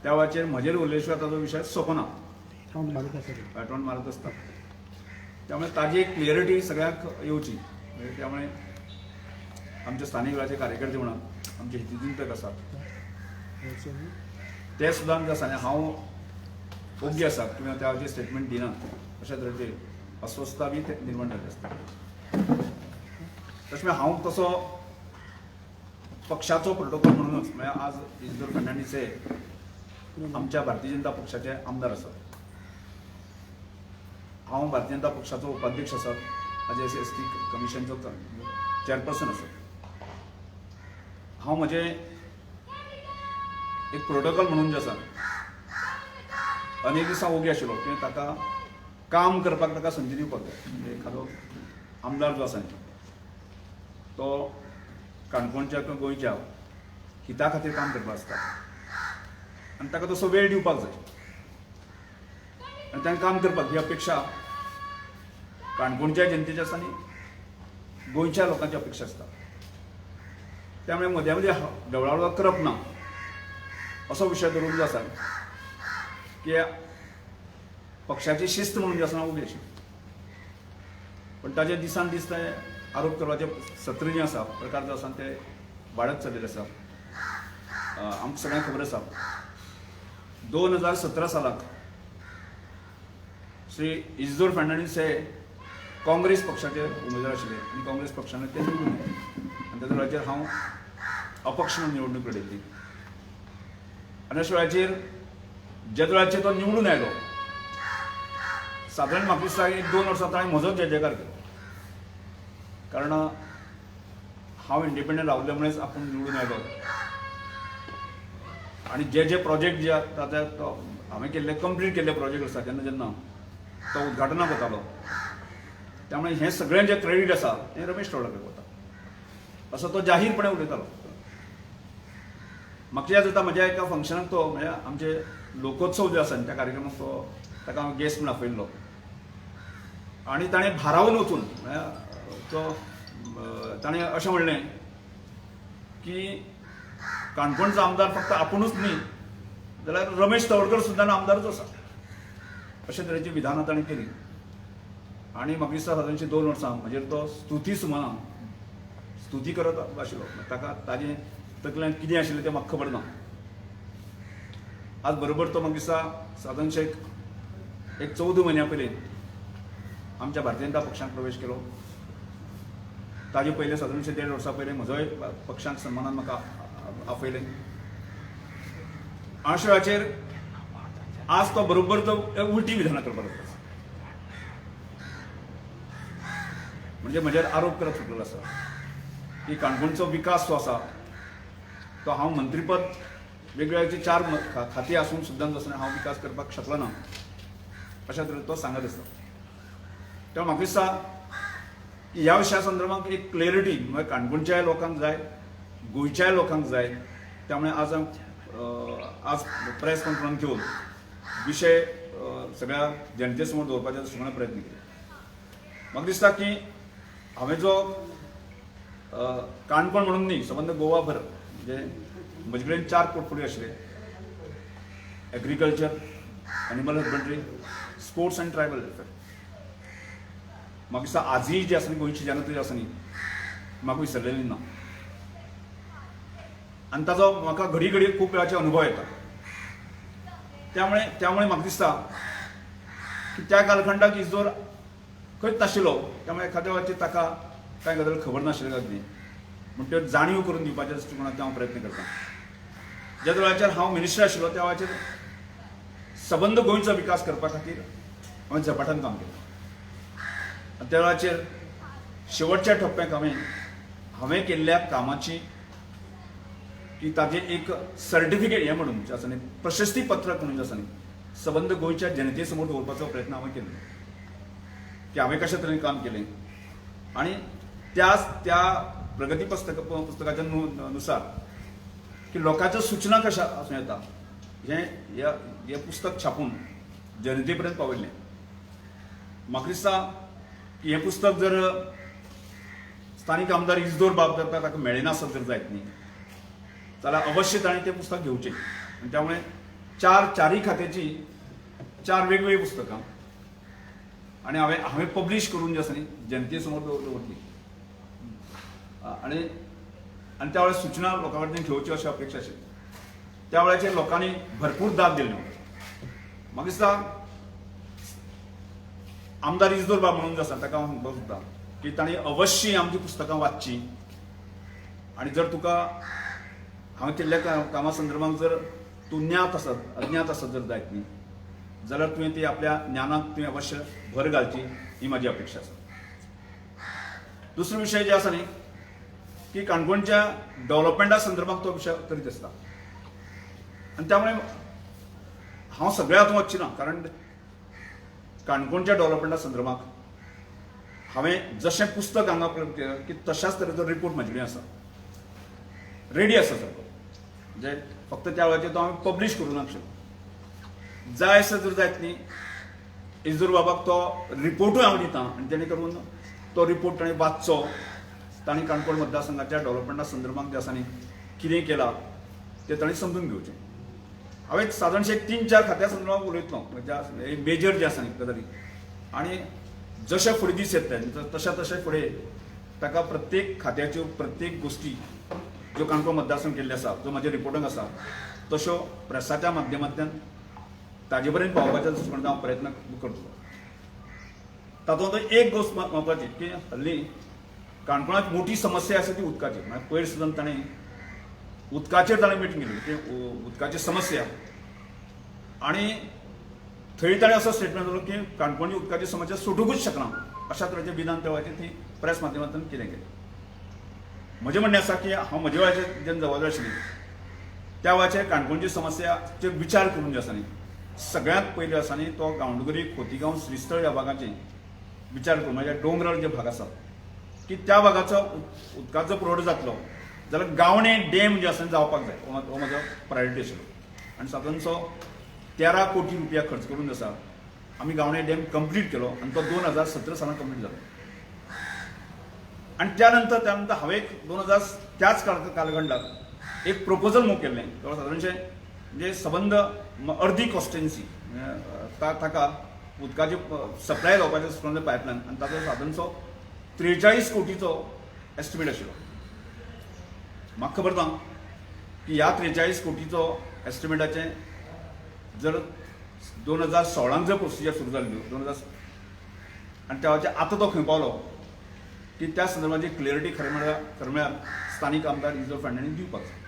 त्या वेळाचेर म्हजेर उरले शिवाय ताजो विशय सोंपना, पॅटर्न मारत असता. त्यामुळे ताजी एक क्लियरिटी सगळ्यांक येवची. म्हणजे त्यामुळे आमचे स्थानिक वेळाचे कार्यकर्ते म्हणून आमचे हितचिंतक आसात ते सुद्दां जे आसा न्ही, हांव योग्य आसा किंवा त्या वेळाचेर स्टेटमेंट दिना अशा तरेची अस्वस्थता बी निर्माण जाल्ली आसता. तशें हांव तसो पक्षाचो प्रोटोकॉल म्हणूनच म्हणजे आज इजदोर फर्नांडीस हे आमच्या भारतीय जनता पक्षाचे आमदार आसात. हांव भारतीय जनता पक्षाचो उपाध्यक्ष आसा, आज SC कमिशनचो चेअरपर्सन आसा. हांव म्हजें एक प्रोटोकॉल म्हणून जे आसा अनेक दिसां ओगी आशिल्लो की ताका काम करपाक ताका संदी दिवपाक जाय. म्हणजे एखादो आमदार जो आसा तो काणकोणच्या किंवा गोंयच्या हिता खातीर काम करपाक आसता आनी ताका तसो वेळ दिवपाक जाय आनी ताणें काम करपाक ही अपेक्षा काणकोणच्या जनतेची आसा आनी गोंयच्या लोकांची अपेक्षा आसता. त्यामुळे मध्या मदीं ढवळाढवळ करप ना असो विशय धरून जो आसा की पक्षाची शिस्त म्हणून जे आसा उबी आशिल्ली. पण ताजे दिसान दीस ते आरोप करपाचे सत्र जे आसा प्रकार जो आसा ते वाडत चल्लेले आसा. आमकां सगळ्यांक खबर आसा 2017 सालाक श्री इजदोर फर्नांडीस हे काँग्रेस पक्षाचे उमेदवार आशिल्ले आनी काँग्रेस पक्षान ते निवडून येले आनी त्या वेळाचेर हांव अपक्ष म्हणून निवडणूक लडयल्ली. आनी अशा वेळाचेर ज्या वेळाचेर तो निवडून आयलो सादारण म्हाका दिसता 1-2 वर्सां ताणें म्हजोच जयजयकार केलो. कारण हांव इंडिपेंडंट रावल्यामुळेच आपूण निवडून आयलो आनी जे प्रोजेक्ट जे तो हांवें केल्ले कंप्लीट केल्ले प्रोजेक्ट आसा जेन्ना जेन्ना तो उद्घाटनाक वतालो त्यामुळे हे सगळें जे क्रेडीट आसा तें रमेश तवडकर वता असो तो जाहीरपणे उलयतालो. म्हाका याद जाता म्हज्या एका फंक्शनाक तो म्हणजे आमचे लोकोत्सव जे आसा त्या कार्यक्रमाक तो ताका हांव गेस्ट म्हणून आपयल्लो आनी ताणें भारावन वचून तो ताणें अशें म्हणलें की काणकोणचो आमदार फक्त आपुणूच न्ही जाल्यार रमेश तवडकर सुद्दां आमदारच आसा अशे तरेची विधानां ताणें केली. आनी म्हाका दिसता सादारणशी 2 वर्सां म्हजेर तो स्तुती सुमनां स्तुती करत आशिल्लो. ताका ताजें तकलेंत कितें आशिल्लें तें म्हाका खबर ना. आज बरोबर तो म्हाका दिसता सादारणशे एक 14 म्हयन्या पयलीं आमच्या भारतीय जनता पक्षांत प्रवेश केलो. ताजे पयलीं सादारणशे 1.5 वर्सां पयलीं म्हजोय पक्षांत सन्मानान म्हाका आपयलें. अशा वेळाचेर आज तो बरोबर तो उलटी विधानां करपाक लागला म्हणजे म्हजेर आरोप करत सुटलेलो आसा की काणकोणचो विकास जो आसा तो हांव मंत्रीपद वेगवेगळ्याची 4 खातीं आसून सुद्दां जो आसा हांव विकास करपाक शकलो ना अशा तरेन तो सांगत आसता. तेव्हा म्हाका दिसता की ह्या विशया संदर्भात एक क्लियरिटी म्हणजे काणकोणच्या लोकांक जाय गोंयच्या लोकांक जाय. त्यामुळे आज प्रेस कॉन्फरन्स घेवन विशय सगळ्या जनते समोर दवरपाचो सगळे प्रयत्न केले. म्हाका दिसता की हांवें जो काणकोण म्हणून न्ही संबंद गोवा भर म्हणजे म्हजे कडेन 4 पोर्टफोलियो आशिल्ले. एग्रीकल्चर, एनिमल हजबंड्री, स्पोर्ट्स आनी ट्रायबल वेलफेअर. म्हाका दिसता आजूय जी आसा न्ही गोंयची जनता जी आसा न्ही म्हाका विसरलेली ना आनी ताजो म्हाका घडी घडी खूब वेळाचे अनुभव येता. त्यामुळे म्हाका दिसता की त्या कालखंडाक इजदोर खंयच नाशिल्लो. त्यामुळे एखाद्या वेळाचेर ताका कांय गजाल खबर नाशिल्ले काय न्ही म्हण त्यो जाणीव करून दिवपाच्या दृश्टिकोनांतल्यान हांव प्रयत्न करतां. ज्या वेळाचेर हांव मिनिस्टर आशिल्लो त्या वेळाचेर सबंद गोंयचो विकास करपा खातीर हांवें झपाट्यान काम केलें. आनी त्या वेळाचेर शेवटच्या टप्प्याक हांवें केल्ल्या कामाची की ताजें एक सर्टिफिकेट हें म्हणून जें आसा न्ही प्रशस्ती पत्रक म्हणून जें आसा न्ही सबंद गोंयच्या जनते समोर दवरपाचो प्रयत्न हांवें केलो की हांवें कशा तरेन काम केलें. आनी त्या प्रगती पुस्तकाच्या नुसार की लोकांच्यो सूचना कशा आसूं येता हें पुस्तक छापून जनते पर्यंत पावयल्लें. म्हाका दिसता की हें पुस्तक जर स्थानीक आमदार इजदोर बाब करता ताका मेळ्ळें नासत जर जायत न्ही जाल्यार अवश्य ताणें तें पुस्तक घेवचें. आनी त्यामुळे चारही खात्याची 4 वेगवेगळी पुस्तकां आणि हांवें पब्लीश करून जे आसा न्ही जनते समोर दवरली आणि त्या वेळेस सूचना लोकां कडल्यान घेवची अशी अपेक्षा आशिल्ली. त्या वेळाचेर लोकांनी भरपूर दाद दिली. म्हाका दिसता आमदार इजदोर बाब म्हणून जो आसा ताका हांव म्हणपाक सोदतां की तांणी अवश्य आमची पुस्तकां वाचची आणि जर तुका हांवें केल्ल्या कामा संदर्भांत जर तूं अज्ञात आसत जर जायत न्ही जाल्यार तुवें ती आपल्या ज्ञानाक तुवें अवश्य भर घालची ही म्हाजी अपेक्षा आसा. दुसरो विशय जे आसा न्ही की काणकोणच्या डेव्हलपमेंटा संदर्भात तो विशय करीत आसता आणि त्यामुळे हांव सगळ्यात वचची ना कारण काणकोणच्या डेव्हलपमेंटा संदर्भात हांवें जशें पुस्तक हांगा की तशाच तरेचो रिपोर्ट म्हाजे कडेन आसा रेडी आसा सारको म्हणजे फक्त त्या वेळाचेर तो हांवें पब्लीश करूं नाशिल्लो. जाय आसा जर जायत न्ही इजदोर बाबाक तो रिपोर्टूय हांव दितां आनी जेणे करून तो रिपोर्ट ताणें वाचचो. तांणी काणकोण मतदारसंघाच्या डेव्हलपमेंटा संदर्भात जे आसा न्ही कितें केलां तें ताणें समजून घेवचें. हांवें सादारणशे 3-4 खात्या संदर्भात उलयतलो म्हणजे मेजर जे आसा न्ही गजाली आनी जशे फुडें दीस येतले तशे फुडें ताका प्रत्येक खात्याच्यो प्रत्येक गोश्टी ज्यो काणकोण मतदारसंघ केल्ले आसा जो म्हाज्या रिपोर्टांत आसा तश्यो प्रेसाच्या माध्यमांतल्यान ताजे पर्यंत पावोवपाच्या दृश्टीकोनांतल्यान हांव प्रयत्न करतलो. तातूंत एक गोश्ट महत्वाची की हल्ली काणकोणांत मोठी समस्या आसा ती उदकाची. म्हळ्यार पयर सुद्दां ताणें उदकाचेर मिटींग केली की उदकाची समस्या आणि थंय ताणें असो स्टेटमेंट दिलो की काणकोणची उदकाची समस्या सुटूंकूच शकना अशा तरेचें विधान त्या वेळाचेर थंय प्रेस माध्यमांतल्यान केलें गेलें. म्हजें म्हणणें आसा की हांव म्हज्या वेळाचेर जेन्ना जबाबदार आशिल्ली त्या वेळाचेर काणकोणची समस्याचेर विचार करून जे आसा न्ही सगळ्यांत पयलीं आसा न्ही तो गांवडोंगरी खोतीगांव श्रीस्थळ ह्या भागाचेर विचार करून म्हणजे डोंगराळ जे भाग आसा की त्या भागाचो उदकाचो पुरवठो जातलो जाल्यार गावणे डॅम जे आसा जावपाक जाय हो म्हजो प्रायोरिटी आशिल्लो. आनी सादारणसो 13 कोटी रुपया खर्च करून आसा आमी गावणे डॅम कंप्लीट केलो आनी तो 2017 सालांत कंप्लीट जालो. आणि त्यानंतर हांवें 2000 त्याच कालखंडात एक प्रपोजल मूव केल्लें सादारणशें म्हणजे सबंद अर्दी कॉन्स्टिट्युएन्सी ताका उदकाची सप्लाय जावपाचें दृश्टीकोनांतल्यान पायपलायन आनी ताचो सादारणसो 43 कोटीचो एस्टिमेट आशिल्लो. म्हाका खबर ना की ह्या 43 कोटीचो एस्टिमेटाचें जर 2016 जर प्रोसिजर सुरू जाल्ली 2000 आनी त्या वेळाचेर आतां तो खंय पावलो की त्या संदर्भाची क्लियरिटी खरें म्हळ्यार स्थानीक आमदार इजदोर फांड्यानी दिवपाक जाय.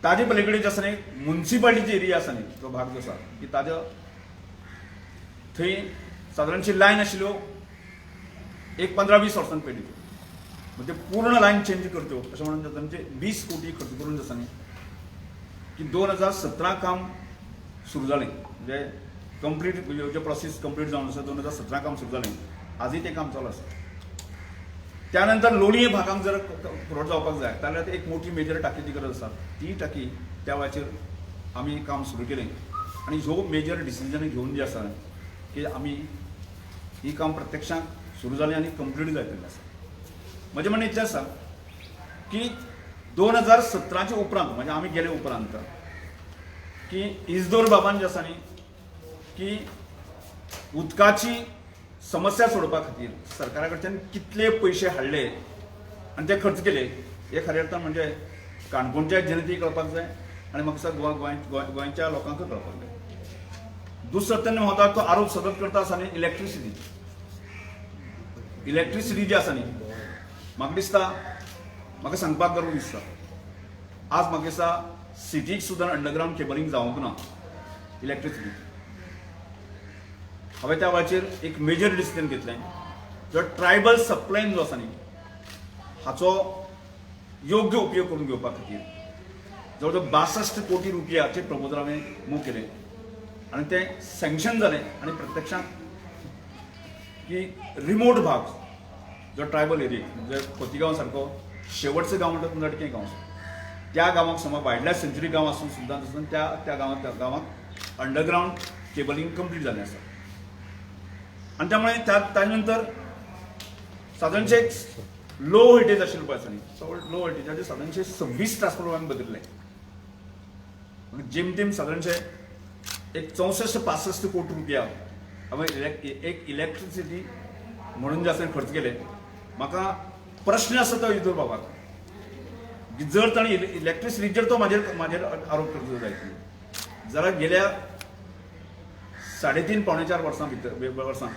ताजे पलीकडे जे आसा न्ही म्युनिसिपालिटीची एरिया आसा न्ही तो भाग जो आसा की ताज्या थंय सादारणशी लायन आशिल्ल्यो एक 15-20 वर्सांनी पयलीं म्हणजे पूर्ण लायन चेंज करच्यो अशें म्हणून तांचे 20 कोटी खर्च करून जे आसा न्ही की 2017 काम सुरू जालें म्हणजे कंप्लीट जे प्रोसेस कंप्लीट जावन आसा 2017 काम सुरू जालें. आजूय तें काम चालू आसा. त्यानंतर लोलये भागांक जर पुरवठो जावपाक जाय जाल्यार एक मोठी मेजर टाकीची गरज आसा. ती टाकी त्या वेळाचेर आमी काम सुरू केलें आनी ह्यो मेजर डिसिजन घेवन जे आसा की आमी ही काम प्रत्यक्षांत सुरू जालें आनी कंप्लीट जायतलें आसा. म्हजें म्हणणें इतलें आसा की 2017च्या उपरांत म्हणजे आमी गेले उपरांत की इजदोर बाबान जे आसा न्ही की उदकाची समस्या सोडोवपा खातीर सरकारा कडच्यान कितले पयशे हाडले आनी ते खर्च केले हे खरें अर्थान म्हणजे काणकोणच्या जनतेक कळपाक जाय आनी म्हाका दिसता गोंयच्या लोकांकूय कळपाक जाय. दुसरो तेन्ना म्हाका तो आरोप सतत करता आसा न्ही इलेक्ट्रिसिटी जी आसा न्ही म्हाका दिसता म्हाका सांगपाक गर्व दिसता आज म्हाका दिसता सिटीक सुद्दां अंडरग्रावंड केबलिंग जावंक ना इलेक्ट्रिसिटी. हांवें त्या वेळाचेर एक मेजर डिसिजन घेतलें जो ट्रायबल सप्लायन जो आसा न्ही हाचो योग्य उपयोग करून घेवपा खातीर जवळ जवळ 62 कोटी रुपयाचे प्रपोजल हांवें मूव केलें आनी तें सँक्शन जालें आनी प्रत्यक्षांत की रिमोट भाग जो ट्रायबल एरिया म्हणजे खोतीगांव सारको शेवटचो गांव म्हणटा तो नडकें गांव त्या गांवाक समज वायल्ड लायफ सेंच्युरी गांव आसून सुद्दां त्या गांवाक अंडरग्रावंड केबलिंग कंप्लीट जालें आसा. आनी त्यामुळे त्या नंतर सादारणशे लो व्होल्टेज आशिल्लो पळय आसा न्ही लो व्होल्टेजाचे सादारणशे 26 ट्रान्सफॉर्मर आमी बदलले जेमतेम साधारणशे एक 64-65 कोटी रुपया हांवें एक इलेक्ट्रिसिटी म्हणून जे आसा खर्च केले. म्हाका प्रश्न आसा तो इदूर बाबाक की जर ताणें इलेक्ट्रिसिटी जर तो म्हाजेर आरोप करचो जायत जाल्यार गेल्या 3.5-4 वर्सां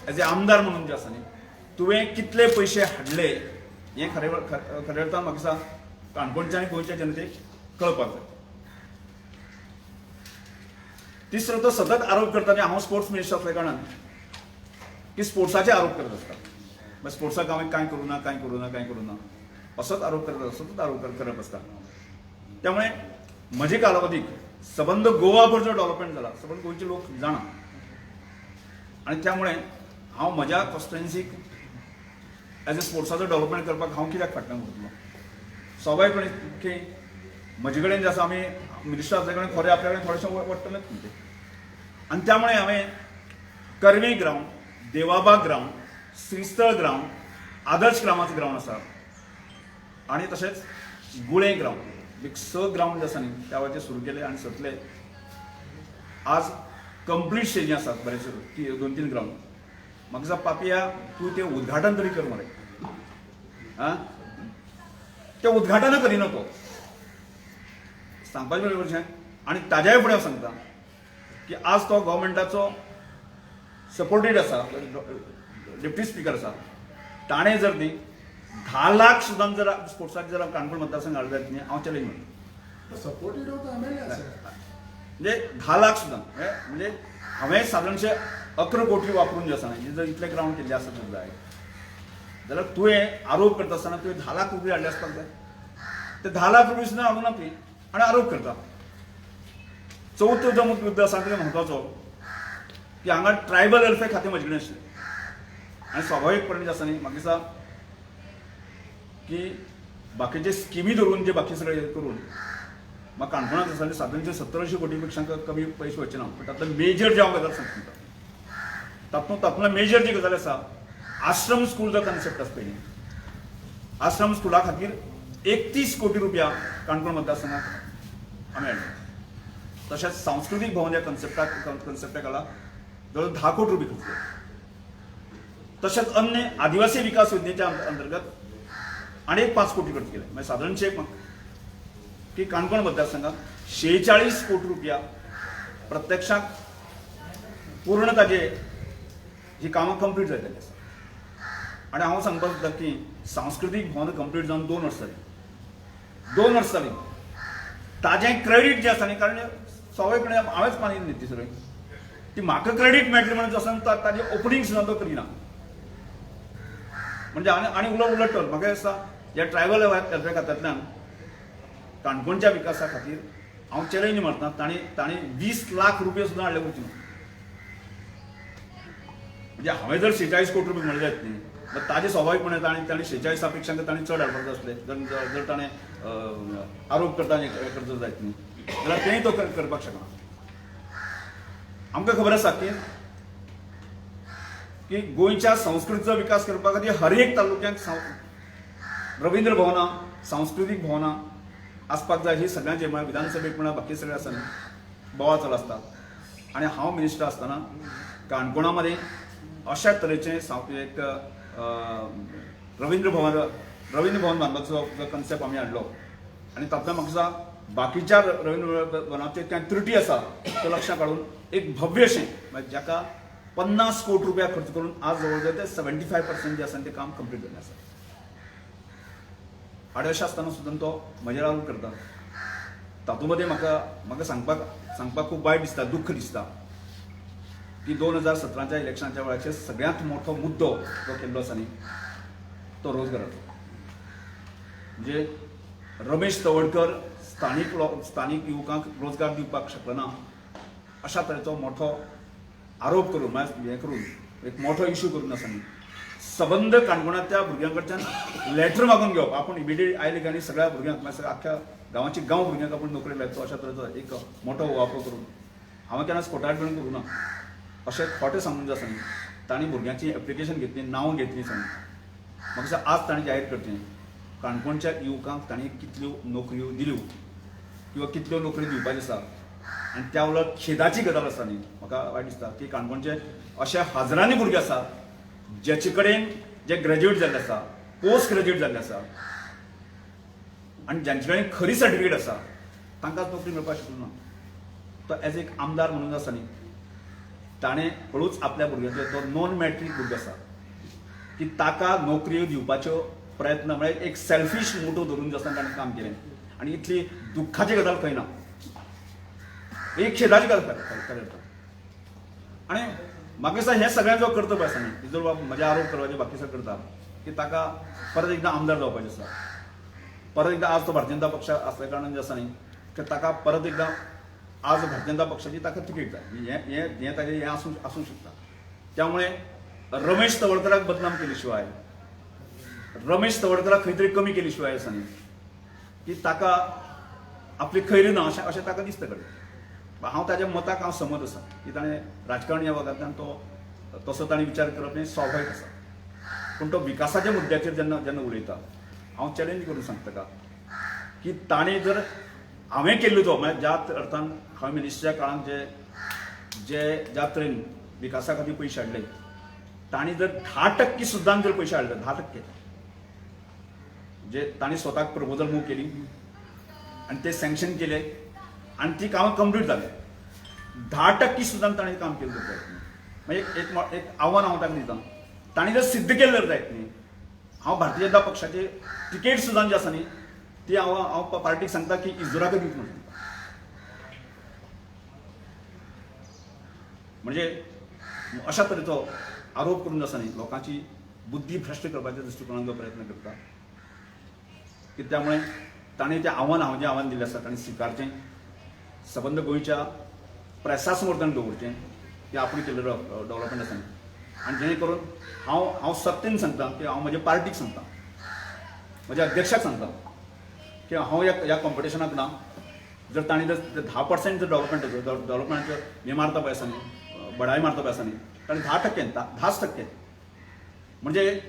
एज ए आमदार म्हणून जे आसा न्ही तुवें कितले पयशे हाडले हें खरें अर्थान म्हाका दिसता काणकोणच्या आनी गोंयच्या जनतेक कळपाक जाय. तिसरो तो सतत आरोप करता आनी हांव स्पोर्ट्स मिनिस्टर असल्या कारणान की स्पोर्ट्साचे आरोप करत आसता. स्पोर्ट्साक हांवें कांय करूं ना असोच आरोप करत सतत आरोप करप आसता. त्यामुळे म्हजे कालावधीक सबंद गोवाभर जो डेव्हलपमेंट जाला सबंद गोंयचे लोक जाणा आनी त्यामुळे हांव म्हज्या कॉन्स्टिट्युएन्सीक एज ए स्पोर्ट्साचो डेव्हलपमेंट करपाक हांव कित्याक फाटल्यान उरतलो. स्वाभाविकपणे की म्हजे कडेन जे आसा आमी मिनिस्टर आसले कडेन खरें आपल्या कडेन थोडेंशें वट्टलेंच न्ही तें. आनी त्यामुळे हांवें Karve ground, देवाबाग ground, Shristhal ground, आदर्श ग्रामाचो ग्रावंड आसा आनी तशेंच गुळे ग्रावंड एक 6 ग्रावंड जे आसा न्ही त्या वेळाचेर सुरू केले आनी सतले आज कंप्लीट स्टेजीन आसात बरेचशे 2-3 ग्रावंड. म्हाका दिसता पापिया तूं तें उद्घाटन तरी कर मरे. तें उद्घाटन करिना तो सांगपाचें बरोबरशें. आनी ताज्याय फुडें हांव सांगता की आज तो गव्हर्मेंटाचो सपोर्टेड आसा डेप्युटी स्पीकर आसा ताणें जर न्ही 10 लाख सुद्दां जर स्पोर्ट्साक जर काणकोण मतदारसंघ हाडले जायत न्ही हांव चॅलेंज म्हणटा. सपोर्टेड म्हणजे 10 लाख सुद्दां म्हणजे हांवें सादारणशे 11 कोटी वापरून जे आसा न्ही जर इतले ग्रावंड केल्ले आसत जाय जाल्यार तुवें आरोप करता आसतना तुवें 10 लाख रुपया हाडले आसपाक जाय. ते 10 लाख रुपया सुद्दां हाडूना तुवें आनी आरोप करता. चवथो जो मुद्दो आसा तो म्हत्वाचो की हांगा ट्रायबल वेलफेअर खातें म्हजे कडेन आशिल्लें आनी स्वाभावीकपणे जे आसा न्ही म्हाका दिसता की बाकीचे स्किमी धरून जे बाकी सगळे करून म्हाका काणकोणांत आसा सादारणशे 1700 कोटी पेक्षा कमी पयशे वचचे ना. पूण तातूंतले मेजर जे हांव गजाल सांगता तातूंतलो मेजर जी गजाल आसा आश्रम स्कूल जो कन्सेप्ट आसा पयलीं आश्रम स्कुला खातीर 31 कोटी रुपया काणकोण मतदारसंघाक आमी हाडले. तशेंच सांस्कृतीक भवन ह्या कन्सेप्टाक आला जवळ 10 कोटी रुपये खर्च केले. तशेंच अन्य आदिवासी विकास योजनेच्या अंतर्गत आनी एक 5 कोटी खर्च केले. म्हणजे सादारणशे की काणकोण मतदारसंघात 46 कोटी रुपया प्रत्यक्षात पूर्ण ताजे ही कामां कंप्लीट जालेली आसा. आनी हांव सांगपाक सोदता की सांस्कृतीक भवन कंप्लीट जावन 2 वर्सां जालीं ताजें क्रेडीट जें आसा न्ही कारण स्वाभाविकपणे हांवेंच मानिल्ली न्ही ती सगळी ती म्हाका क्रेडीट मेळटली म्हणून आसा ताजें ओपनिंग सुद्दां तो करिना. म्हणजे आनी उलट म्हाका दिसता ह्या ट्रायबल वेलफेअर खात्यांतल्यान काणकोणच्या विकासा खातीर हांव चॅलेंज मारता तांणी 20 लाख रुपया सुद्दां हाडले वचचे ना. म्हणजे हांवें जर 46 कोटी रुपया म्हणले जायत न्ही तर ताजे स्वाभाविकपणे तांणी 46 पेक्षा तांणी चड हाडपाक जाय आसलें. जर ताणें आरोप करता करचो जायत न्ही जाल्यार तेंय तो करपाक शकना. आमकां खबर आसा की गोंयच्या संस्कृतीचो विकास करपा खातीर हर एक तालुक्यांत रवींद्र भवनां सांस्कृतीक भवनां आसपाक जाय. ही सगळ्यांचे म्हळ्यार विधानसभेक म्हळ्यार बाकी सगळे आसा न्ही बोवाळ चालू आसता. आनी हांव मिनिस्टर आसतना काणकोणा मदीं अशा तरेचें एक रवींद्र भवन बांदपाचो जो कन्सेप्ट आमी हाडलो आनी तातूंत म्हाका दिसता बाकीच्या रवींद्र भवनाचे कांय त्रुटी आसा त्यो लक्षांत काडून एक भव्यशें म्हणजे जाका 50 कोटी रुपया खर्च करून आज जवळ जवळ ते 75% जे आसा तें काम कंप्लीट जाल्लें आसा. आनी अशें आसतना सुद्दां तो म्हजेर आरोप करता. तातूंत मदीं म्हाका सांगपाक खूब वायट दिसता, दुख्ख दिसता की 2017च्या इलेक्शनाच्या वेळाचेर सगळ्यांत मोठो मुद्दो जो केल्लो आसा न्ही तो रोजगाराचो. म्हणजे रमेश तवडकर स्थानीक युवकांक रोजगार दिवपाक शकलो ना अशा तरेचो मोठो आरोप करून हें करून एक मोठो इश्यू करून आसा न्ही सबंद काणकोणांतल्या भुरग्यां कडच्यान लेटर मागून घेवप. आपूण इमिडिएट आयले आनी सगळ्या भुरग्यांक आख्या गांवांची भुरग्यांक आपूण नोकरी लायतो अशा तरेचो एक मोठो वापर करून हांवें केन्ना स्पोटायट करूं ना अशें खोटें सांगून जे आसा न्ही तांणी भुरग्यांची एप्लिकेशन घेतली नांव घेतली सांगून म्हाका दिसता आज तांणी जाहीर करचें काणकोणच्या युवकांक तांणी कितल्यो नोकऱ्यो दिल्यो किंवा कितल्यो नोकरी दिवपाच्यो आसा आनी त्या उलट खेदाची गजाल आसा न्ही म्हाका वायट दिसता की काणकोणचे अशे हजारांनी भुरगे आसा जेचे कडेन जे ग्रॅज्युएट जाल्ले आसा पोस्ट ग्रॅज्युएट जाल्ले आसा आनी जांचे कडेन खरी सर्टिफिकेट आसा तांकांच नोकरी मेळपाक शकना तो एज एक आमदार म्हणून आसा न्ही ताणें हळूच आपल्या भुरग्याचो तो नॉन मॅट्रीक भुरगो आसा की ताका नोकऱ्यो दिवपाच्यो प्रयत्न म्हळ्यार एक सेल्फीश मोटो धरून आसतना ताणें काम केलें आनी इतली दुख्खाची गजाल खंय ना एक खेदाची गजाल आनी म्हाका दिसता हें सगळ्यांचो कर्तव्य आसा न्ही जर म्हजे आरोप करपाचे बाकी सगळे करता की ताका परत एकदां आमदार जावपाचें आसा परत एकदां आज तो भारतीय जनता पक्ष आसल्या कारणान जें आसा न्ही की ताका परत एकदां आज भारतीय जनता पक्षाची ताका तिकेट जाय हें ताजें हें आसूंक शकता त्यामुळे रमेश तवडकराक बदनाम केले शिवाय रमेश तवडकराक खंय तरी कमी केले शिवाय आसा न्ही की ताका आपली खैरी ना अशें ताका दिसता कळ्ळें हांव ताज्या मताक हांव समज आसा की ताणें राजकारण ह्या वागांतल्यान तसो ताणें विचार करप हें स्वाभावीक आसा पूण तो विकासाच्या मुद्द्याचेर जेन्ना उलयता हांव चॅलेंज करून सांगता ताका की ताणें जर हांवें केल्लो जो म्हळ्यार ज्या अर्थान हांवें मिनिस्टरच्या काळांत ज्या तरेन विकासा खातीर पयशे हाडले तांणी जर 10% सुद्दां जर पयशे हाडले 10% जे तांणी स्वताक प्रपोजल मूव केली आनी ते सँक्शन केले आनी ती कामां कंप्लीट जाली 10% सुद्दां ताणें काम केलें म्हणजे एक आव्हान हांव ताका दितां तांणी जर सिद्ध केलें जर जायत न्ही हांव भारतीय जनता पक्षाची तिकेट सुद्दां जी आसा न्ही ती हांव पार्टीक सांगता की इजराक दिवंक म्हणून म्हणजे अशा तरेचो आरोप करून आसा न्ही लोकांची बुद्धी भ्रश्ट करपाच्या दृश्टिकोनान जो प्रयत्न करता की त्यामुळे ताणें तें आव्हान हांव जें आव्हान दिल्लें आसा ताणें स्विकारचें सबंद गोंयच्या प्रेसा समोर ताणें दवरचें की आपूण केल्लें डेव्हलपमेंट आसा न्ही आनी जेणे करून हांव सत्तेन सांगता की हांव म्हज्या पार्टीक सांगता म्हज्या अध्यक्षाक सांगता की हांव ह्या कॉम्पिटिशनाक ना जर तांणी जर 10% जर डेव्हलपमेंटाचो हें मारता पळय आसा न्ही बढाई मारता पळय आसा न्ही ताणें 10% म्हणजे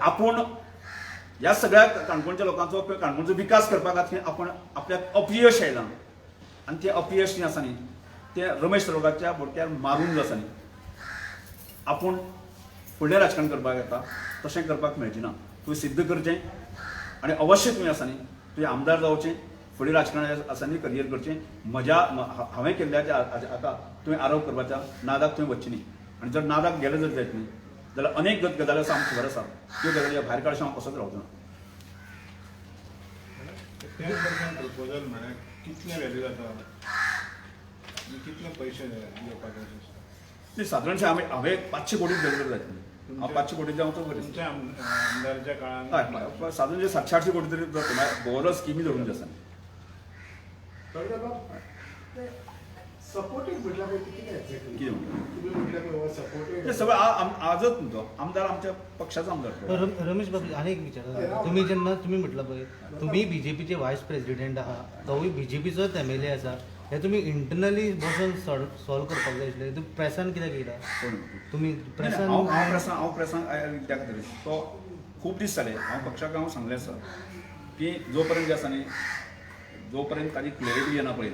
आपूण ह्या सगळ्या काणकोणच्या लोकांचो काणकोणचो विकास करपा खातीर आपूण आपल्याक अपयश आयलां आनी तें अपयश जें आसा न्ही तें रमेश तवडकराच्या भुरग्याक मारून आसा न्ही आपूण फुडलें राजकारण करपाक येता तशें करपाक मेळचें ना तुवें सिद्ध करचें आनी अवश्य तुवें आसा न्ही तुवें आमदार जावचें फुडें राजकारण आसा न्ही करियर करचें हांवें केल्ल्याच्या हाका तुवें आरोप करपाच्या नादाक तुवें वचचें न्ही आनी जर नादाक गेलें जर जायत न्ही जाल्यार अनेक गजाली आसा आमकां खबर आसा त्यो गजाली भायर काडचे हांव कसोच रावचो ना प्रपोजल म्हळ्यार कितले व्हॅल्यू जाता कितले पयशे घेवपाक न्ही सादारणशें हांवें 500 कोटी धरलें जायत न्ही हांव 500 कोटी जावं तो तुमच्या आमदारच्या काळांत हय सादारणशें 700-800 कोटी तरी जाता ओवरऑल स्किमी धरून आसा सपोर्टिंग म्हटल्यार कितें एक्झॅक्टली कितें तुम्ही म्हटल्यार सपोर्टिंग ते सगळं आजच न्ही तो आमदार आमच्या पक्षाचो आमदार रमेश बाबू आनी एक विचार तुम्ही म्हटलं पळय तुम्ही बीजेपीचे व्हायस प्रेसिडेंट आहात तोवूय बीजेपीचोच MLA आसा हे तुम्ही इंटरनली बसून सॉल्व करपाक जाय आसलें तुम्ही प्रेसान कित्याक येयला तुम्ही प्रेसान हांव प्रेसांक त्या खातीर तो खूब दीस जाले हांव पक्षाक हांव सांगलें आसा की जो पर्यंत जे आसा न्ही जो पर्यंत ताजी क्लॅरिटी येना पळय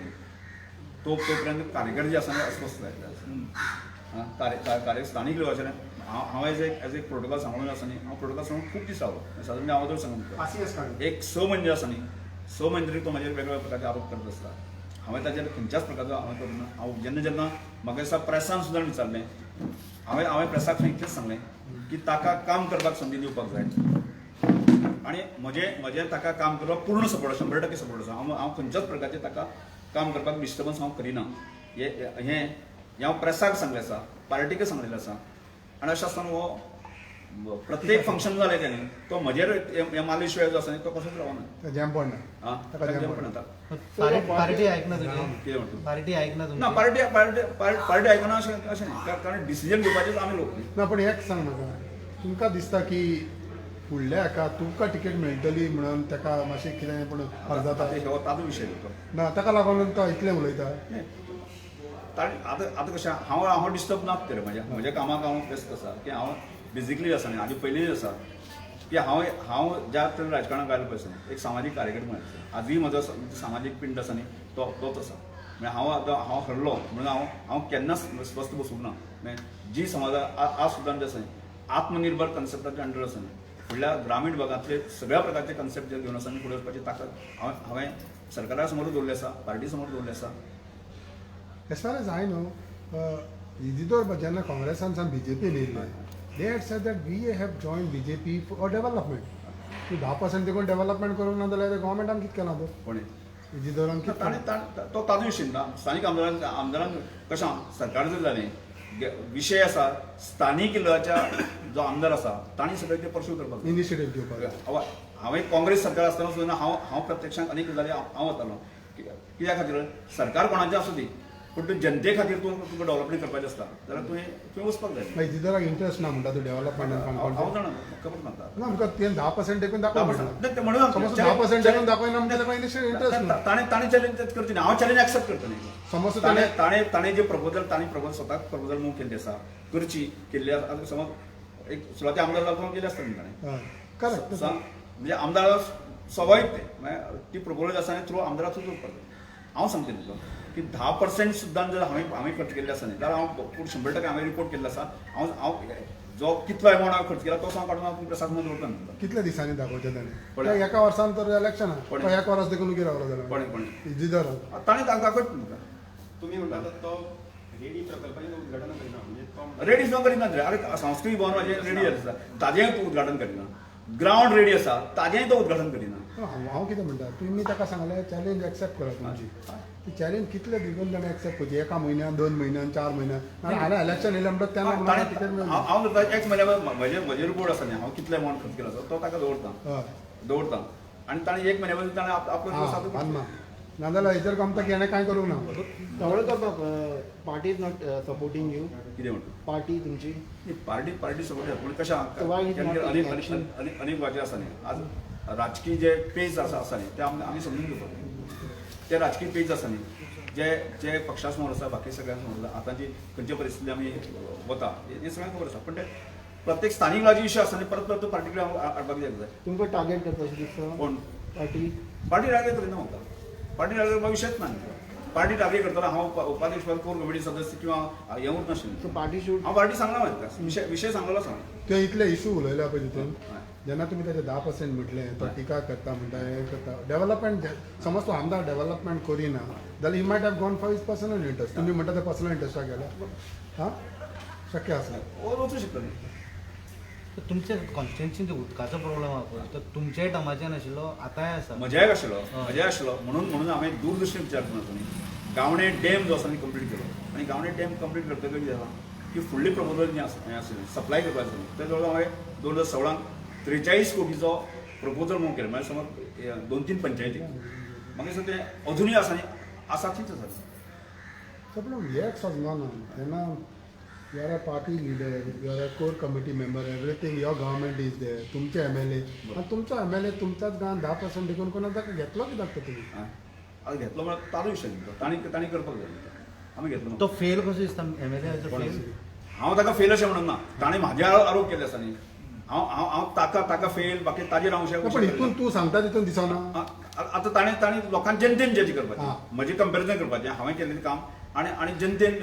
तोपर्यंत कार्यकर्ते जे आसा न्ही अस्वस्थ जायत स्थानीक लोक अशें हांव एज एक प्रोटोकॉल सांबाळून आसा न्ही हांव प्रोटोकॉल सांगून खूब दीस रावलो सादारण हांव तर सांगून एक 6 म्हणजे आसा न्ही 6 म्हणजे तरी तो म्हाजेर वेगवेगळ्या प्रकारचे आरोप करत आसता हांवें ताचेर खंयच्याच प्रकारचो हांवें करूं ना हांव जेन्ना म्हाका दिसता प्रेसान सुद्दां विचारलें हांवें प्रेसाक इतलेंच सांगलें की ताका काम करपाक संदी दिवपाक जाय आनी म्हजें ताका काम करपाक पूर्ण सपोर्ट 100% सपोर्ट आसा हांव खंयच्याच प्रकारचें ताका काम करपाक डिस्टर्बन्स हांव करिना हें हांव प्रेसाक सांगलें आसा पार्टीक सांगलेलें आसा आनी अशें आसतना हो प्रत्येक फंक्शन जालें तेणी तो म्हजेर हे मारले शिवाय जो आसा न्ही तो कसोच रावना जॅम पडना पार्टी आयकना तुजी कितें म्हणटा पार्टी आयकना ना पार्टी आयकना अशें न्ही कारण डिसिजन घेवपाचेच आमी लोक न्ही ना पण एक सांग म्हाका तुमकां दिसता की फुडल्या हाका तुमकां टिकेट मेळटली म्हणून ताका मातशें कितें पूण जाता ताजो विशय तो ना ताका लागून तो इतलें उलयता आतां कशें हांव डिस्टर्ब नात तेरे म्हज्या कामाक हांव व्यस्त आसा की हांव बेजिकली आसा न्ही हाजे पयलींच आसा की हांव ज्या तरेन राजकारणाक आयलो पळय आसा एक सामाजीक कार्यकर्तो म्हणून आसा. आजूय म्हजो सामाजीक पिंड आसा न्ही तोच आसा. म्हणजे हांव हरलो म्हणून हांव केन्नाच स्वस्थ बसूंक ना. म्हणजे जी समाजाक आज सुद्दां जे आसा न्ही आत्मनिर्भर कन्सेप्टाच्या अंडर आसा न्ही फुडल्या ग्रामीण भागांतले सगळ्या प्रकारचे कन्सेप्ट जे घेवन आसा आनी फुडें वचपाची ताकद हांवें सरकारा समोर दवरली आसा, पार्टी समोर दवरली आसा. As far as I know, Isidore जेन्ना काँग्रेसान BJP येयले, they had said that we have joined BJP for development. तूं 10% देखून डेव्हलपमेंट करूंक ना जाल्यार गव्हर्मेंटान कितें केलां तर कोणी इजिदोरान कितें केलां? तो ताजो विशय ना. स्थानीक आमदारांक कशें सरकार जर जालें विशय आसा स्थानीक लेवलाच्या जो आमदार आसा तांणी सगळें तें परस्यू करपाक जाय. इनिशिएटीव घेवपाक हांवें काँग्रेस सरकार आसतना सुद्दां हांव प्रत्यक्षांत अनेक गजाली हांव वतालो. कित्या खातीर सरकार कोणाचें आसूं दी पूण तूं जनते खातीर तुका डेव्हलपमेंट करपाचें आसता जाल्यार तुवें वचपाक जाय. इजिदोराक इंट्रस्ट ना म्हणटा तूं डेव्हलपमेंटान हांव जाणा खबर म्हाका. ना आमकां तें 10% देखून दाखय म्हणटा. नाही, ते म्हणून समज 10% देखून दाखयना म्हणजे ताका इंट्रस्ट ना. ताणें चॅलेंज करची ना. हांव चॅलेंज एक्सेप्ट करता न्ही. समज ताणें जे प्रपोजल स्वताक प्रपोजल मूव केल्ले आसा करची केल्ली आसा. समज एक सुरवाती आमदार जावन केले आसता न्ही ताणें करेक्ट म्हणजे आमदार स्वाभावीक ते म्हणजे ती प्रपोजल आसा आनी थ्रू आमदारा थ्रू करपाक जाय. हांव सांगता तुका की 10% सुद्दां जर हांवें खर्च केल्ले आसा न्ही जाल्यार हांव 100% हांवें रिपोर्ट केल्लो आसा. हांव जो कितलो एमावंट हांवें खर्च केला तो हांव काडून हांव प्रसाद म्हणून दवरता. कितल्या दिसांनी दाखोवचें ताणें? पळय. त्या एका वर्सान तर इलेक्शन पळय. तो एक वर्स देखून उगी रावलो जाल्यार कोणें इजिदोरान ताणें दाखयत तुमकां. तुम्ही म्हणता तो रेडी प्रकल्पाचें उद्घाटन करिना म्हणजे तो रेडी सुद्दां करिना रे. अरे सांस्कृतीक भवनाचें रेडी आसा ताजेंय तूं उद्घाटन करिना. ग्रावंड रेडी आसा ताजेंय तो उद्घाटन करिना. हांव कितें म्हणटा तुमी ताका सांगलें चॅलेंज एक्सेप्ट करा तुमची. ती चॅलेंज कितले बेगून ताणें एक्सेप्ट करची? एका म्हयन्यान 2 म्हयन्यान 4 म्हयन्यान आनी हांवें इलेक्शन येयलें म्हणटा तेन्ना म्हाका टिकेट मेळ्ळी. हांव करता एक म्हयन्या म्हजे रिपोर्ट आसा न्ही हांव कितले अमावंट खर्च केला आसा तो ताका दवरता आनी ताणें एक म्हयन्या पयलीं ताणें आपलो दिवस सादर करता. ना नाजाल्यार हेचेर गमता की हेणें कांय करूंक ना. Party is not supporting you. कितें म्हणटा पार्टी तुमची पार्टी सपोर्ट पूण कशें Why is not अनेक वाजे आसा न्ही. आज राजकीय जे पेज आसा न्ही ते आमी समजून घेवपाक. ते राजकीय पेज आसा न्ही जे पक्षा समोर आसा बाकी सगळ्यां समोर आसा. आतांची खंयचे परिस्थिती आमी वता हे सगळ्यांक खबर आसा. पण ते प्रत्येक स्थानीक लेवलाचे इश्यू आसा न्ही परत पार्टीकडे हाडपाक जाय. तुमकां टार्गेट करपाचें दिसता कोण पार्टी टार्गेट करिना म्हाका. पार्टी टार्गेट करपाक विशयच ना. पार्टी टार्गेट करतना हांव उपाध्यक्ष कोर कमिटी सदस्य किंवा हें उरत नाशिल्लें. सो पार्टी शूड हांव पार्टी सांगला म्हाका विशय सांगलेलो आसा. ते इतले इशू उलयल्या पळय तितून जेन्ना तुमी ताचे 10% म्हटलें तो टिका करता म्हणटा हें करता डेव्हलपमेंट समज तूं आमदार डेव्हलपमेंट करिना जाल्यार he might have gone for his personal interest. तुमी म्हणटा ते पर्सनल इंट्रस्टाक गेल्या हां शक्य आसा. वचूं शकता न्ही. तर तुमच्या कॉन्स्टिट्युन्सीन जो उदकाचो प्रॉब्लेम आहा पळय तो तुमच्याय टमाचे नाशिल्लो आतांय आसा. म्हज्याय आशिल्लो म्हणून हांवें दूरदृश्टीन विचार करून आसा न्ही गावणे डॅम जो आसा न्ही कंप्लीट केलो. आनी गावणे डॅम कंप्लीट करतकीर कितें जालां की फुडली प्रपोजल जी हें आशिल्लें सप्लाय करपाचें ते जवळ हांवें 2016 43 कोटीचो प्रपोजल मूव केलो. म्हणजे समज 2-3 पंचायती म्हाका दिसता तें अजुनूय आसा न्ही आसा तीच आसा. प्रॉब्लम हेच ना तेन्ना you are a party leader you are a core committee member everything your government is there तुमचे MLA आनी तुमचो MLA तुमच्याच गांवांत 10% देखून कोणा ताका घेतलो कित्याक तो तुमी? आतां घेतलो म्हळ्यार ताजो विशय न्ही तो. ताणी करपाक जाय. आमी घेतलो तो फेल कसो दिसता MLA फेल. हांव ताका फेल अशें म्हणून ना. ताणें म्हाजे आरोप केले आसा न्ही. हांव ताका फेल बाकी ताजेर हांव पण हितून तूं सांगता तितून दिसना. आतां ताणी लोकांक जनतेन जज करपाचें म्हजें कंपेरिजन करपाचें हांवें केल्लें काम आनी जनतेन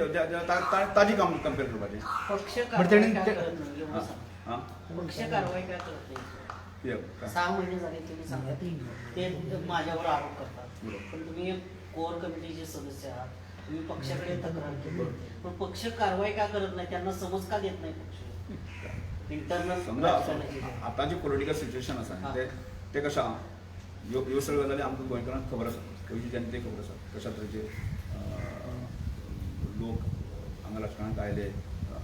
ताजी काम कंपेर करपाचें. पक्ष बट तेणी कारवाई ते- का करत नाही व्यवस्था? पक्ष कारवाई का करत नाही? कित्याक 6 महिने झाले तुम्ही सांगत ते माझ्यावर आरोप करतात. पण तुम्ही कोर कमिटीचे सदस्य आहात. तुम्ही पक्षाकडे तक्रार केली पण पक्ष कारवाई का करत नाही? त्यांना समज का देत नाही पक्ष इंटरनल समजा आतांची पॉलिटिकल सिच्युएशन आसा ते कशें आहा ह्यो सगळ्यो गजाली आमकां गोंयकारांक खबर आसा. गोंयची जनतेक खबर आसा कशा तरेचे लोक हांगा राजकारणांत आयले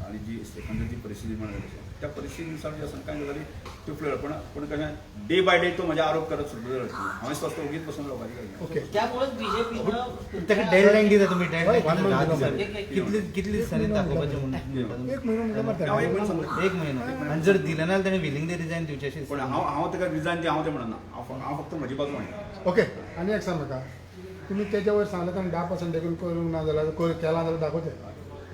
आनी जी एकंदर जी परिस्थिती म्हणून त्या परिस्थितीनुसार जे आसा कांय गजाली त्यो फुडें पूण कशें डे बाय डे तो म्हजे आरोप करत सुद्दां हांवें स्वस्त उगीच बसून रावपाची गरज ना. ओके त्यामुळेच बीजेपीनं ताका डेडलायन दिता तुमी one month डेडलायन कितली दिसांनी दाखोवपाचें म्हणून. एक म्हयनो म्हणजे मारता. हांव एक म्हयनो सांगता. 1 म्हयनो आनी जर दिलें नाल्यार ताणें विलिंग ते रिजायन दिवचें अशें पण दिसता. हांव ताका रिजायन दी हांव तें म्हणना. हांव फक्त म्हजी बाजू म्हणटा. ओके आनी एक सांग म्हाका तुमी तेच्या वयर सांगलें ताणें 10% देखून करूंक ना जाल्यार केला जाल्यार दाखोवचें.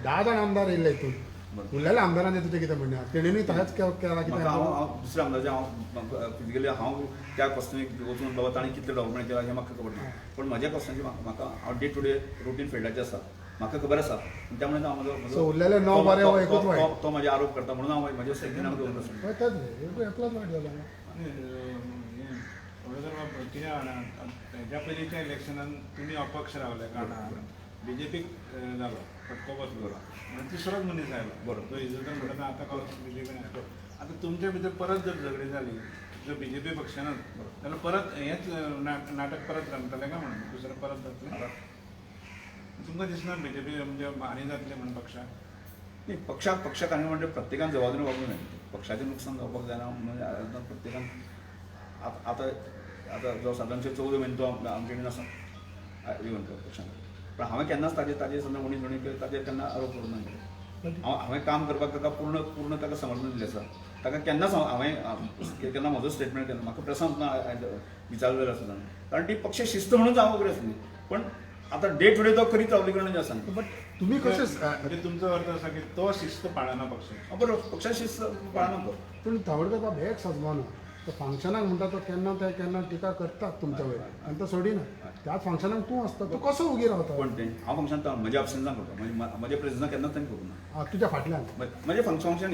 10 जाण आमदार येयले हितून बरं. उरलेल्या आमदारांनी तुजें कितें म्हणणें आहा तेणींनी तशेंच केला कितें म्हाका हांव दुसऱ्या आमदाराचे हांव फिजिकली हांव त्या क्वेश्चनीक वचून बाबा ताणें कितले डेव्हलपमेंट केला हें म्हाका खबर ना पण म्हज्या क्वेश्चनाची म्हाका हांव डे टू डे रुटीन फिल्डाचें आसा म्हाका खबर आसा त्यामुळे हांव म्हजो So, उरलेले 9 बरे हो एकूच वायट. तो म्हाजे आरोप करता म्हणून हांव म्हज्या सेकंडाक दवरून आसा हय तेच रे एकलोच वायट जालो आणि वडोदरा बाब कितें जाणा हेज्या पयलींच्या इलेक्शनान तुमी अपक्ष रावले कारणान बीजेपीक जालो फटको बसलो आनी तिसरोच मनीस आयलो बरोबर. तो इजोतन म्हणटा आतां बीजेपीन आयलो आतां तुमच्या भितर परत जर झगडी जाली जर बीजेपी पक्षानच जाल्यार परत हेंच नाटक परत रंगतलें काय म्हणून दुसरें परत जातलें तुमकां दिसना बीजेपी म्हणजे हानी जातलें म्हणून पक्षाक नाही पक्षाक आनी म्हणजे प्रत्येकान जबाबदारी वागूंक जाय पक्षाचें नुकसान जावपाक जायना म्हणजे आतां प्रत्येकान आतां जो सादारणशे 14 म्हयने तो आमचे कडेन आसा इवन पक्षान पण हांवें केन्नाच ताजे समजा उणी धोणी ताजेर केन्ना आरोप करूं ना हांवें काम करपाक ताका पूर्ण ताका समर्थन दिलें आसा ताका केन्नाच हांवें केन्ना म्हजो स्टेटमेंट केन्ना म्हाका प्रेसांत विचारलें जाल्यार सुद्दां कारण ती पक्ष शिस्त म्हणून हांव वगैरे आसली पण आतां डे टू डे तो करीत रावले कारणान जें आसा न्ही बट तुमी कशें म्हणजे तुमचो अर्थ आसा की तो शिस्त पाळना पक्ष बरोबर पक्षा शिस्त पाळना तो पूण तावडकर बाब एक सजमाना तो फंक्शनाक म्हणटा तो केन्ना टिका करतात तुमच्या वयर आनी तो सोडिना त्याच फंक्शनाक तूं आसता तूं कसो उगी रावता पण तें हांव फंक्शन म्हज्या ऑप्शनान करता म्हज्या प्रेझिडंटाक केन्नाच ताणें करूं ना तुज्या फाटल्यान म्हणजे फंक्शन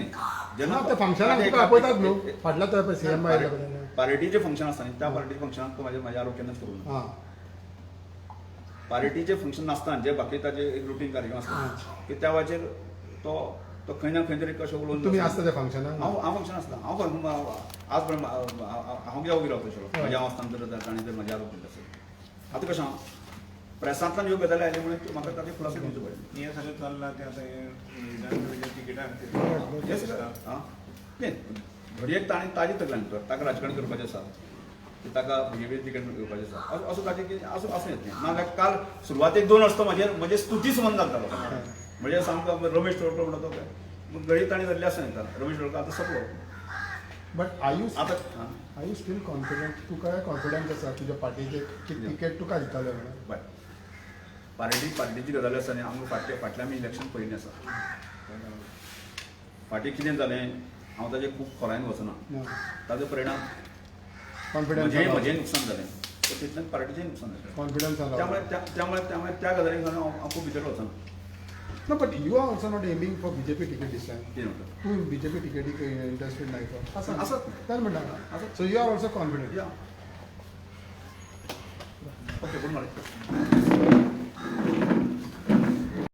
ना ते फंक्शनाक तुका आपयतात न्हू फाटल्या तो सीएम आयल्या कडल्यान पार्टीचें फंक्शन आसता न्ही त्या पार्टीच्या फंक्शनाक तो म्हाजे आरोप केन्नाच करूं ना हां पार्टीचें फंक्शन नासता जे बाकी ताजे एक रुटीन कार्यक्रम आसता की त्या वेळाचेर तो खंय ना खंय तरी कशें उलोवन तुमी आसता त्या फंक्शनाक हांव फंक्शन आसता हांव आज पर्यंत हांव कित्याक उगी रावता आशिल्लो म्हज्या हस्तांतर जाता आनी ते म्हजे आरोप करता आसले आतां कशें हांव प्रेसांतल्यान ह्यो गजाली आयल्यो म्हणून म्हाका ताजे खुलासो दिवचो पडले हें सगळें चल्लां तें आतां हें विधानसभेच्या तिकिटा खातीर हे सगळें आं तें घडयेक ताजी तकल्यान ताका राजकारण करपाचें आसा ताका बीजेपी तिकेट घेवपाचें आसा असो ताजें कितें असो येतलें नाजाल्यार काल सुरवातेक 2 वर्स तो म्हजे स्तुतीच मन घालतालो म्हणजे सामको रमेश तोडकर म्हणटा तो काय गळी ताणी धरली आसा न्ही रमेश तोडकर आतां सकलो बट आतां I you steel confident Tuka confidence आसा तुज्या पार्टीचे तिकेट तुका दितले म्हणून बाय पार्टीची गजाली आसा न्ही आमकां फाटल्या आमी इलेक्शन पयलीं आसा फाटीं कितें जालें हांव ताजें खूब खोलायन वचना ताजो परिणाम कॉन्फिडन्स म्हजें नुकसान जालें तितल्यान पार्टीचें नुकसान जालें कॉन्फिडन्स त्यामुळे त्या गजाली लागून हांव खूब भितर वचना No, but you are also not aiming for BJP ticket this time. कितें म्हणटा तू BJP ticket interested नाही का? आसात. तर म्हणटा. So you are also confident. या ओके गुड मॉर्निंग